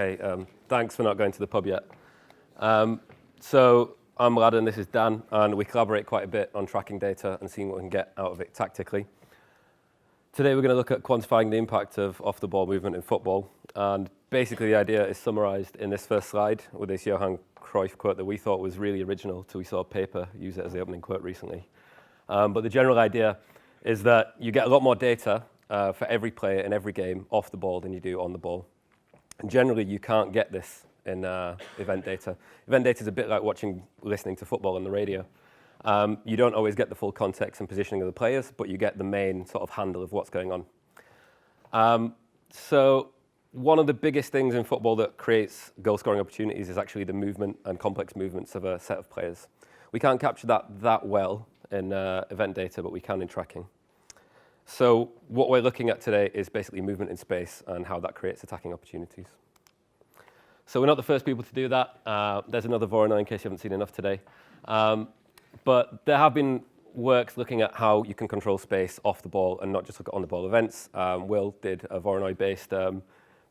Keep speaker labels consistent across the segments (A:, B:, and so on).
A: Hey, thanks for not going to the pub yet. So I'm Mladen, this is Dan, and we collaborate quite a bit on tracking data and seeing what we can get out of it tactically. Today we're going to look at quantifying the impact of off-the-ball movement in football. And basically the idea is summarized in this first slide with this Johan Cruyff quote that we thought was really original till we saw a paper use it as the opening quote recently. But the general idea is that you get a lot more data for every player in every game off the ball than you do on the ball. And generally, you can't get this in event data. Event data is a bit like listening to football on the radio. You don't always get the full context and positioning of the players, but you get the main sort of handle of what's going on. So one of the biggest things in football that creates goal-scoring opportunities is actually the movement and complex movements of a set of players. We can't capture that well in event data, but we can in tracking. So what we're looking at today is basically movement in space and how that creates attacking opportunities. So we're not the first people to do that. There's another Voronoi in case you haven't seen enough today. But there have been works looking at how you can control space off the ball and not just look at on-the-ball events. Will did a Voronoi-based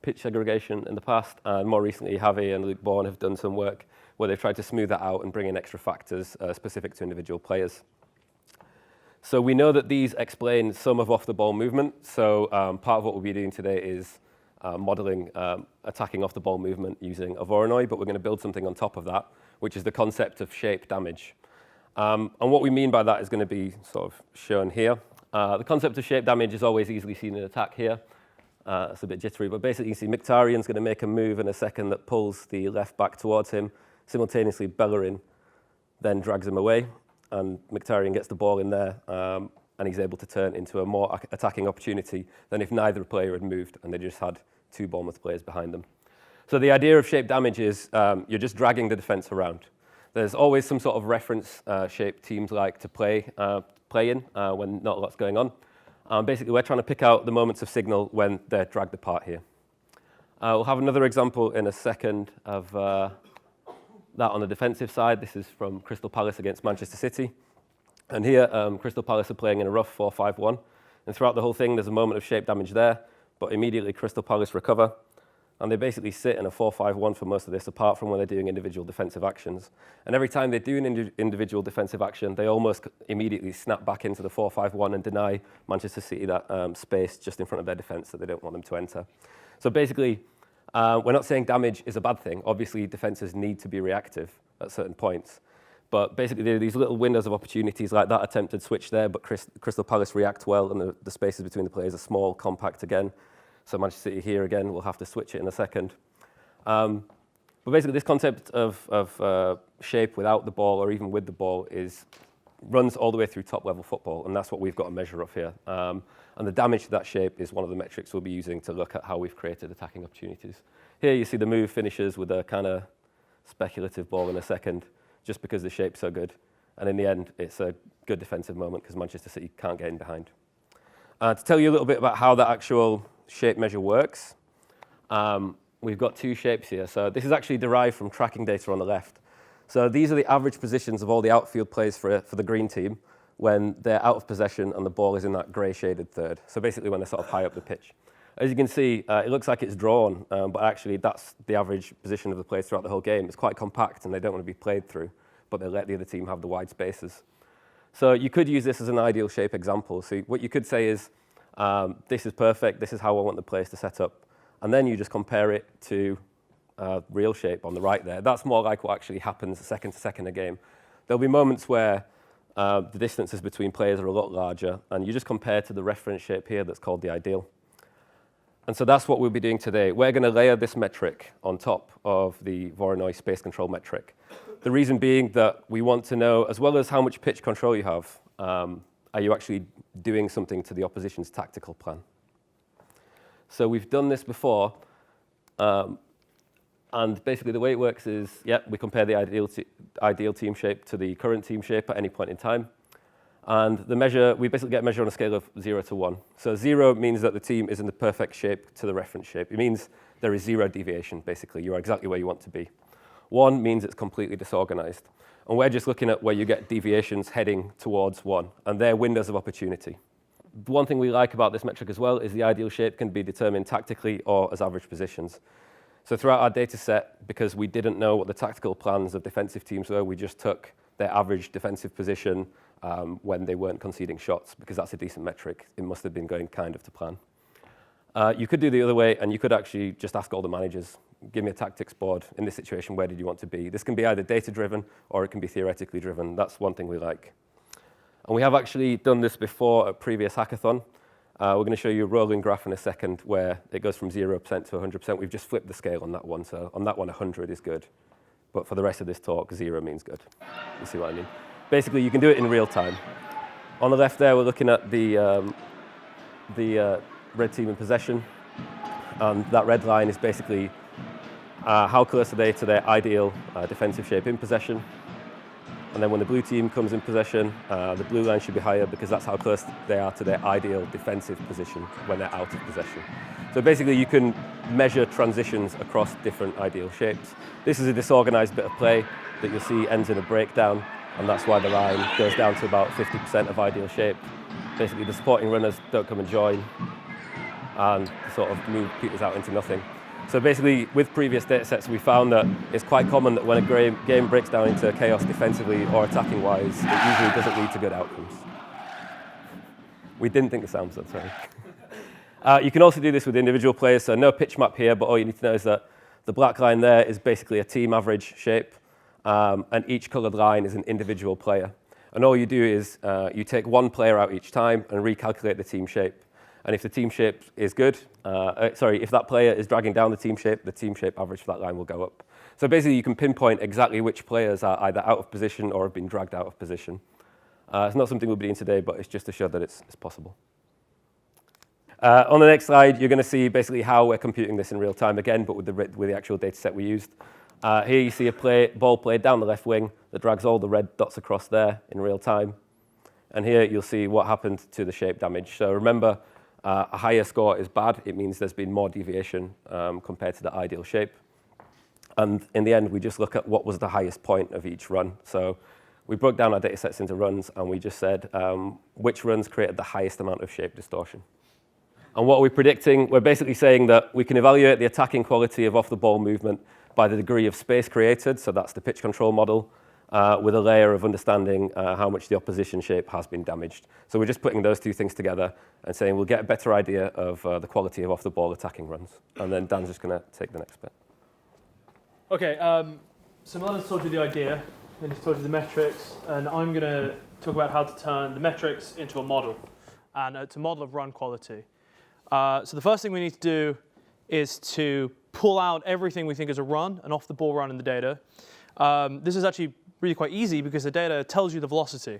A: pitch segregation in the past, and more recently Javi and Luke Bourne have done some work where they've tried to smooth that out and bring in extra factors specific to individual players. So we know that these explain some of off-the-ball movement. So part of what we'll be doing today is modeling attacking off-the-ball movement using a Voronoi, but we're going to build something on top of that, which is the concept of shape damage. And what we mean by that is going to be sort of shown here. The concept of shape damage is always easily seen in attack here. It's a bit jittery, but basically you see Mkhitaryan's going to make a move in a second that pulls the left back towards him. Simultaneously, Bellerin then drags him away. And Mkhitaryan gets the ball in there, and he's able to turn into a more attacking opportunity than if neither player had moved and they just had two Bournemouth players behind them. So the idea of shape damage is you're just dragging the defence around. There's always some sort of reference shape teams like to play in when not a lot's going on. Basically, we're trying to pick out the moments of signal when they're dragged apart here. We'll have another example in a second of that on the defensive side. This is from Crystal Palace against Manchester City. And here, Crystal Palace are playing in a rough 4-5-1. And throughout the whole thing, there's a moment of shape damage there, but immediately Crystal Palace recover. And they basically sit in a 4-5-1 for most of this, apart from when they're doing individual defensive actions. And every time they do an individual defensive action, they almost immediately snap back into the 4-5-1 and deny Manchester City that space just in front of their defence that they don't want them to enter. So basically, we're not saying damage is a bad thing. Obviously, defences need to be reactive at certain points. But basically, there are these little windows of opportunities like that attempted switch there, but Crystal Palace react well, and the spaces between the players are small, compact again. So Manchester City here again, we'll have to switch it in a second. But basically, this concept of shape without the ball or even with the ball runs all the way through top-level football, and that's what we've got a measure of here. And the damage to that shape is one of the metrics we'll be using to look at how we've created attacking opportunities. Here you see the move finishes with a kind of speculative ball in a second, just because the shape's so good. And in the end, it's a good defensive moment because Manchester City can't get in behind. To tell you a little bit about how that actual shape measure works, we've got two shapes here. So this is actually derived from tracking data on the left. So these are the average positions of all the outfield players for the green team when they're out of possession and the ball is in that grey shaded third. So basically when they're sort of high up the pitch. As you can see, it looks like it's drawn, but actually that's the average position of the players throughout the whole game. It's quite compact and they don't want to be played through, but they let the other team have the wide spaces. So you could use this as an ideal shape example. So what you could say is, this is perfect, this is how I want the players to set up. And then you just compare it to real shape on the right there. That's more like what actually happens second to second a game. There'll be moments where the distances between players are a lot larger, and you just compare to the reference shape here that's called the ideal. And so that's what we'll be doing today. We're going to layer this metric on top of the Voronoi space control metric. The reason being that we want to know, as well as how much pitch control you have, are you actually doing something to the opposition's tactical plan? So we've done this before, and basically the way it works is, we compare the ideal team shape to the current team shape at any point in time. And the measure, we basically get a measure on a scale of 0 to 1. So 0 means that the team is in the perfect shape to the reference shape. It means there is 0 deviation, basically. You are exactly where you want to be. 1 means it's completely disorganized. And we're just looking at where you get deviations heading towards 1, and they're windows of opportunity. The one thing we like about this metric as well is the ideal shape can be determined tactically or as average positions. So throughout our data set, because we didn't know what the tactical plans of defensive teams were, we just took their average defensive position when they weren't conceding shots, because that's a decent metric. It must have been going kind of to plan. You could do the other way, and you could actually just ask all the managers, give me a tactics board. In this situation, where did you want to be? This can be either data-driven or it can be theoretically driven. That's one thing we like. And we have actually done this before at previous hackathon. We're going to show you a rolling graph in a second where it goes from 0% to 100%. We've just flipped the scale on that one. So on that one, 100 is good. But for the rest of this talk, 0 means good. You see what I mean? Basically, you can do it in real time. On the left there, we're looking at the red team in possession. And that red line is basically how close are they to their ideal defensive shape in possession. And then when the blue team comes in possession, the blue line should be higher because that's how close they are to their ideal defensive position when they're out of possession. So basically, you can measure transitions across different ideal shapes. This is a disorganized bit of play that you'll see ends in a breakdown, and that's why the line goes down to about 50% of ideal shape. Basically, the supporting runners don't come and join, and sort of move peters out into nothing. So basically, with previous data sets, we found that it's quite common that when a game breaks down into chaos defensively or attacking-wise, it usually doesn't lead to good outcomes. We didn't think the sound was that, sorry. You can also do this with individual players, so no pitch map here, but all you need to know is that the black line there is basically a team average shape, and each colored line is an individual player. And all you do is you take one player out each time and recalculate the team shape. And if the team shape is good, if that player is dragging down the team shape average for that line will go up. So basically, you can pinpoint exactly which players are either out of position or have been dragged out of position. It's not something we'll be doing today, but it's just to show that it's possible. On the next slide, you're going to see basically how we're computing this in real time again, but with the actual data set we used. Here you see a ball played down the left wing that drags all the red dots across there in real time. And here you'll see what happened to the shape damage. So remember, a higher score is bad. It means there's been more deviation compared to the ideal shape. And in the end, we just look at what was the highest point of each run. So we broke down our data sets into runs, and we just said which runs created the highest amount of shape distortion. And what are we predicting? We're basically saying that we can evaluate the attacking quality of off-the-ball movement by the degree of space created, so that's the pitch control model, with a layer of understanding how much the opposition shape has been damaged. So we're just putting those two things together and saying we'll get a better idea of the quality of off-the-ball attacking runs. And then Dan's just going to take the next bit.
B: OK, so Mladen's told you the idea, and he's told you the metrics, and I'm going to talk about how to turn the metrics into a model, and it's a model of run quality. So the first thing we need to do is to pull out everything we think is a run, an off-the-ball run in the data. This is actually really quite easy because the data tells you the velocity.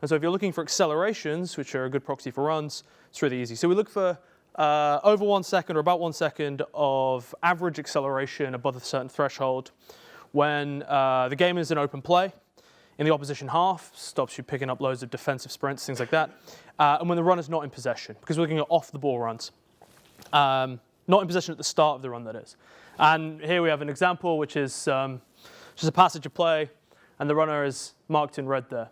B: And so if you're looking for accelerations, which are a good proxy for runs, it's really easy. So we look for over 1 second or about 1 second of average acceleration above a certain threshold when the game is in open play. In the opposition half, stops you picking up loads of defensive sprints, things like that. And when the run is not in possession, because we're looking at off-the-ball runs. Not in possession at the start of the run, that is. And here we have an example, which is just a passage of play, and the runner is marked in red there.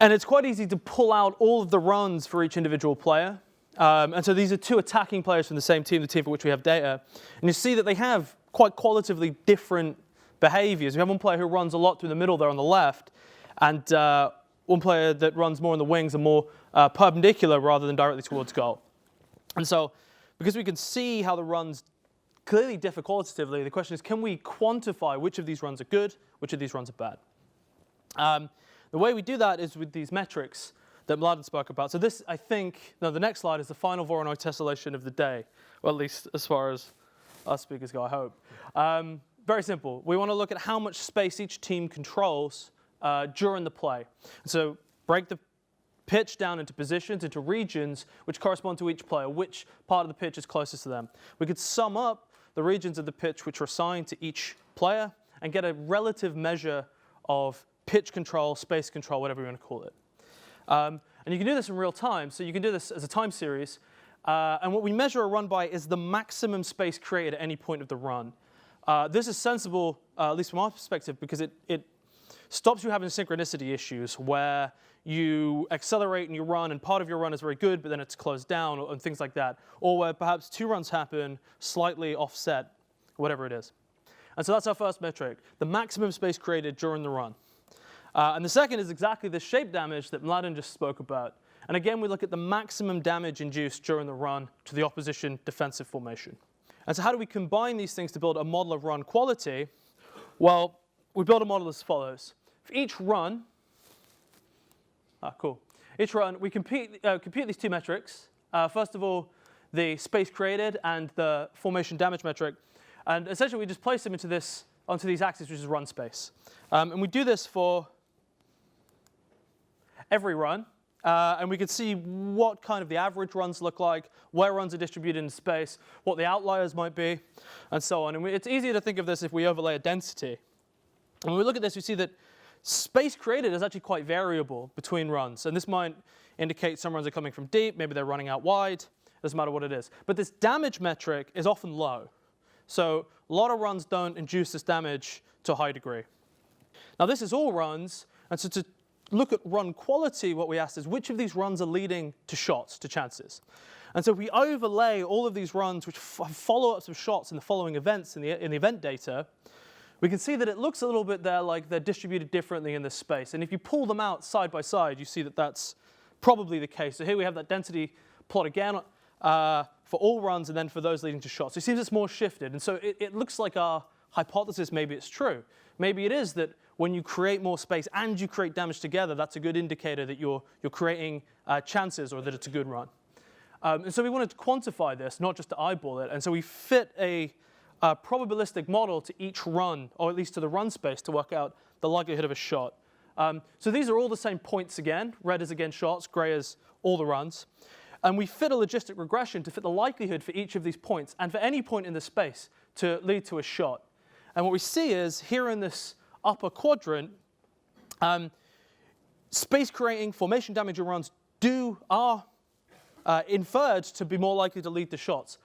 B: And it's quite easy to pull out all of the runs for each individual player. And so these are two attacking players from the same team, the team for which we have data. And you see that they have quite qualitatively different behaviors. We have one player who runs a lot through the middle there on the left, and one player that runs more on the wings and more perpendicular rather than directly towards goal. And so because we can see how the runs clearly differ qualitatively, the question is, can we quantify which of these runs are good, which of these runs are bad? The way we do that is with these metrics that Mladen spoke about. So this, I think, no, the next slide is the final Voronoi tessellation of the day, well, at least as far as us speakers go, I hope. Very simple. We want to look at how much space each team controls during the play. So break the pitch down into positions, into regions, which correspond to each player, which part of the pitch is closest to them. We could sum up the regions of the pitch which are assigned to each player and get a relative measure of pitch control, space control, whatever you want to call it. And you can do this in real time, so you can do this as a time series. And what we measure a run by is the maximum space created at any point of the run. This is sensible, at least from our perspective, because it stops you having synchronicity issues where you accelerate and you run, and part of your run is very good, but then it's closed down, and things like that. Or where perhaps two runs happen slightly offset whatever it is. And so that's our first metric, the maximum space created during the run. And the second is exactly the shape damage that Mladen just spoke about. And again, we look at the maximum damage induced during the run to the opposition defensive formation. And so how do we combine these things to build a model of run quality? Well, we build a model as follows. For each run, each run, we compute these two metrics. First of all, the space created and the formation damage metric. And essentially, we just place them onto these axes, which is run space. And we do this for every run. And we can see what kind of the average runs look like, where runs are distributed in space, what the outliers might be, and so on. And it's easier to think of this if we overlay a density. And when we look at this, we see that space created is actually quite variable between runs. And this might indicate some runs are coming from deep, maybe they're running out wide, doesn't matter what it is. But this damage metric is often low. So a lot of runs don't induce this damage to a high degree. Now this is all runs, and so to look at run quality, what we asked is which of these runs are leading to shots, to chances. And so if we overlay all of these runs which have follow-ups of shots in the following events in the event data, we can see that it looks a little bit there like they're distributed differently in this space. And if you pull them out side by side, you see that that's probably the case. So here we have that density plot again for all runs and then for those leading to shots. So it seems it's more shifted. And so it looks like our hypothesis, maybe it's true. Maybe it is that when you create more space and you create damage together, that's a good indicator that you're creating chances or that it's a good run. And so we wanted to quantify this, not just to eyeball it. And so we fit a probabilistic model to each run, or at least to the run space, to work out the likelihood of a shot. So these are all the same points again. Red is again shots, gray is all the runs. And we fit a logistic regression to fit the likelihood for each of these points and for any point in the space to lead to a shot. And what we see is here in this upper quadrant, space creating formation damaging runs are inferred to be more likely to lead to shots,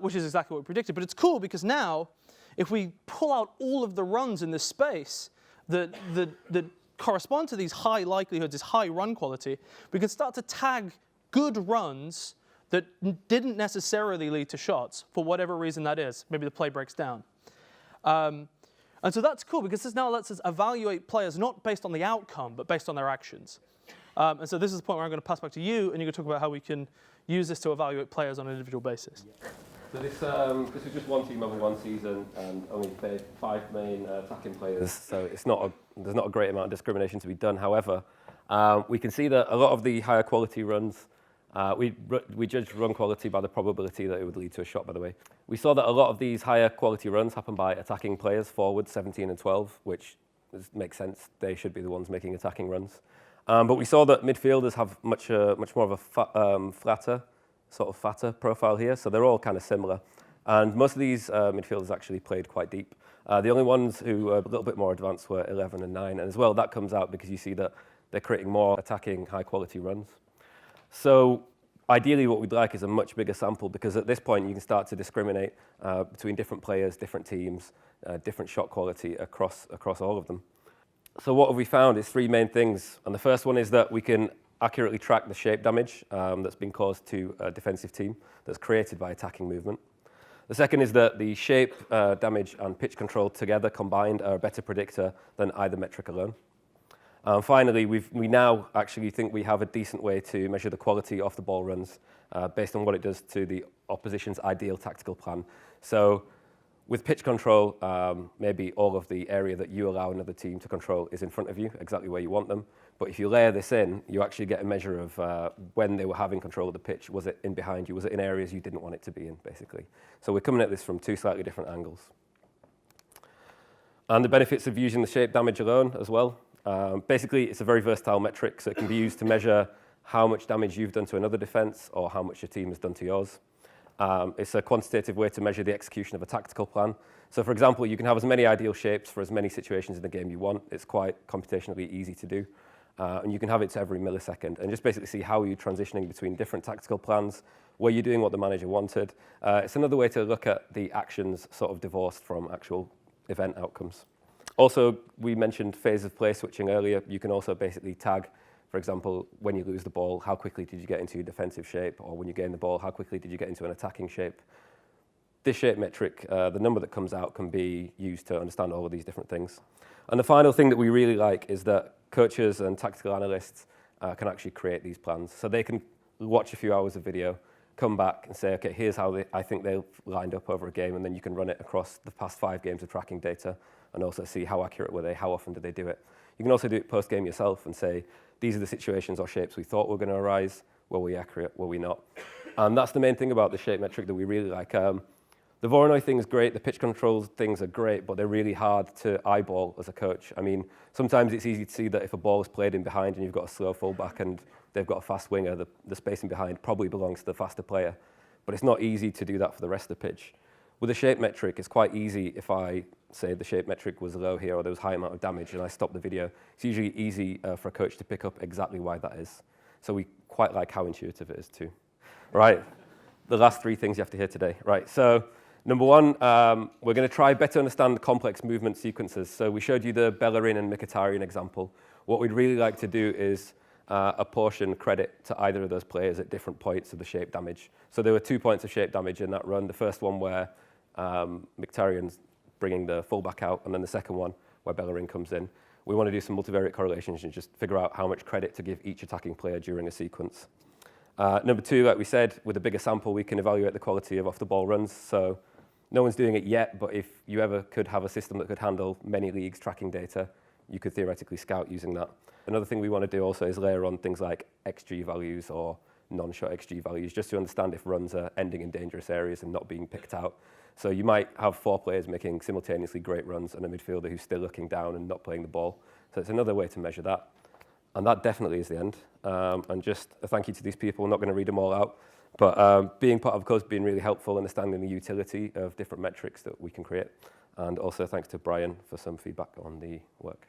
B: which is exactly what we predicted. But it's cool because now, if we pull out all of the runs in this space that correspond to these high likelihoods, this high run quality, we can start to tag good runs that didn't necessarily lead to shots for whatever reason that is. Maybe the play breaks down. And so that's cool because this now lets us evaluate players not based on the outcome, but based on their actions. And so this is the point where I'm going to pass back to you, and you're going to talk about how we can use this to evaluate players on an individual basis.
A: Yeah. So this is just one team over one season, and only 5 main attacking players. So there's not a great amount of discrimination to be done. However, we can see that a lot of the higher quality runs, we judged run quality by the probability that it would lead to a shot, by the way. We saw that a lot of these higher quality runs happen by attacking players, forwards 17 and 12, which makes sense. They should be the ones making attacking runs. But we saw that midfielders have much more of a fatter profile here, so they're all kind of similar. And most of these midfielders actually played quite deep. The only ones who were a little bit more advanced were 11 and 9, and as well that comes out because you see that they're creating more attacking high quality runs. So ideally what we'd like is a much bigger sample, because at this point you can start to discriminate between different players, different teams, different shot quality across all of them. So what have we found is 3 main things, and the first one is that we can accurately track the shape damage that's been caused to a defensive team that's created by attacking movement. The second is that the shape damage and pitch control together combined are a better predictor than either metric alone. Finally, we now actually think we have a decent way to measure the quality of the ball runs based on what it does to the opposition's ideal tactical plan. So with pitch control, maybe all of the area that you allow another team to control is in front of you, exactly where you want them. But if you layer this in, you actually get a measure of when they were having control of the pitch. Was it in behind you? Was it in areas you didn't want it to be in, basically? So we're coming at this from 2 slightly different angles. And the benefits of using the shape damage alone as well. Basically, it's a very versatile metric, so it can be used to measure how much damage you've done to another defense or how much your team has done to yours. It's a quantitative way to measure the execution of a tactical plan. So for example, you can have as many ideal shapes for as many situations in the game you want. It's quite computationally easy to do. And you can have it to every millisecond and just basically see how you're transitioning between different tactical plans, where you're doing what the manager wanted. It's another way to look at the actions sort of divorced from actual event outcomes. Also, we mentioned phase of play switching earlier. You can also basically tag, for example, when you lose the ball, how quickly did you get into your defensive shape? Or when you gain the ball, how quickly did you get into an attacking shape? this shape metric, the number that comes out, can be used to understand all of these different things. And the final thing that we really like is that coaches and tactical analysts can actually create these plans. So they can watch a few hours of video, come back and say, okay, here's how I think they've lined up over a game, and then you can run it across the past 5 games of tracking data and also see how accurate were they, how often did they do it. You can also do it post-game yourself and say, these are the situations or shapes we thought were going to arise. Were we accurate? Were we not? And that's the main thing about the shape metric that we really like. The Voronoi thing is great, the pitch controls things are great, but they're really hard to eyeball as a coach. I mean, sometimes it's easy to see that if a ball is played in behind and you've got a slow fullback and they've got a fast winger, the spacing behind probably belongs to the faster player. But it's not easy to do that for the rest of the pitch. With a shape metric, it's quite easy if I say the shape metric was low here or there was high amount of damage and I stop the video. It's usually easy for a coach to pick up exactly why that is. So we quite like how intuitive it is too. Right, the last 3 things you have to hear today. Right, so number 1, we're going to try better understand complex movement sequences. So we showed you the Bellerin and Mkhitaryan example. What we'd really like to do is apportion credit to either of those players at different points of the shape damage. So there were 2 points of shape damage in that run. The first one where Mkhitaryan's bringing the fullback out, and then the second one where Bellerin comes in. We want to do some multivariate correlations and just figure out how much credit to give each attacking player during a sequence. Number 2, like we said, with a bigger sample, we can evaluate the quality of off-the-ball runs. So no one's doing it yet, but if you ever could have a system that could handle many leagues tracking data, you could theoretically scout using that. Another thing we want to do also is layer on things like XG values or non-shot XG values, just to understand if runs are ending in dangerous areas and not being picked out. So you might have 4 players making simultaneously great runs and a midfielder who's still looking down and not playing the ball. So it's another way to measure that. And that definitely is the end. And just a thank you to these people. I'm not going to read them all out. But being part of the course has been really helpful, understanding the utility of different metrics that we can create. And also thanks to Brian for some feedback on the work.